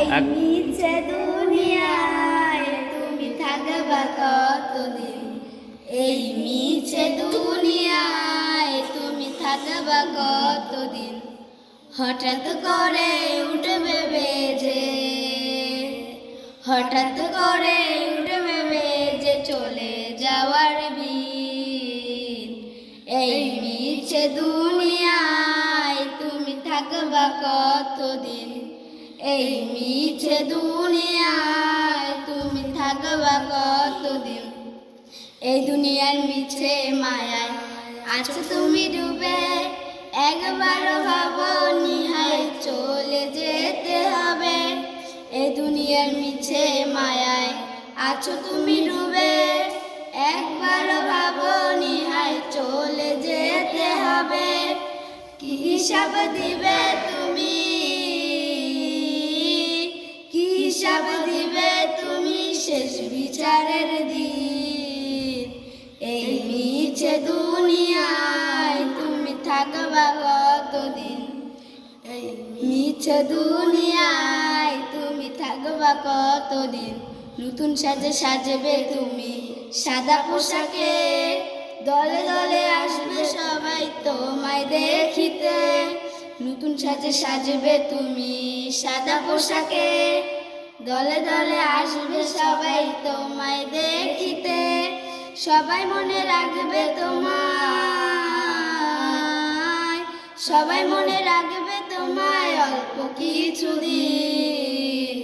মিছে দুনিয়ায় তুমি থাকবা কতদিন, এই মিছে দুনিয়ায় তুমি থাকবা কতদিন। হঠাৎ করে উঠবে বেজে, হঠাৎ করে উঠবে বেজে চলে যাওয়ার বিন। এই মিছে দুনিয়ায় তুমি থাকবা কতদিন, এই মিছে দুনিয়ায় তুমি থাকবা কতদিন। এই দুনিয়ার মিছে মায়ায় আছো তুমি ডুবে, একবারও ভাবো নিহাই চলে যেতে হবে। এই দুনিয়ার মিছে মায়ায় আছো তুমি ডুবে, একবারও ভাবো নিহাই চলে যেতে হবে। কি হিসাব দিবে তুমি, কি হিসাব দিবে তুমি শেষ বিচারের দিন। এই মিছে দুনিয়ায় তুমি থাকবা কতদিন, এই মিছে দুনিয়ায় তুমি থাকবা কতদিন। নতুন সাজে সাজবে তুমি সাদা পোশাকে, দলে দলে আসবে সবাই তোমায় দেখিতে। নতুন সাজে সাজবে তুমি সাদা পোশাকে, দলে দলে আসবে সবাই তোমায় দেখিতে। সবাই মনে রাখবে তোমায়, সবাই মনে রাখবে তোমায় অল্প কিছুদিন।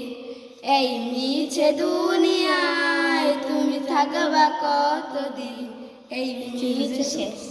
এই মিছে দুনিয়ায় তুমি থাকবা কতদিন, এই মিছে শেষ।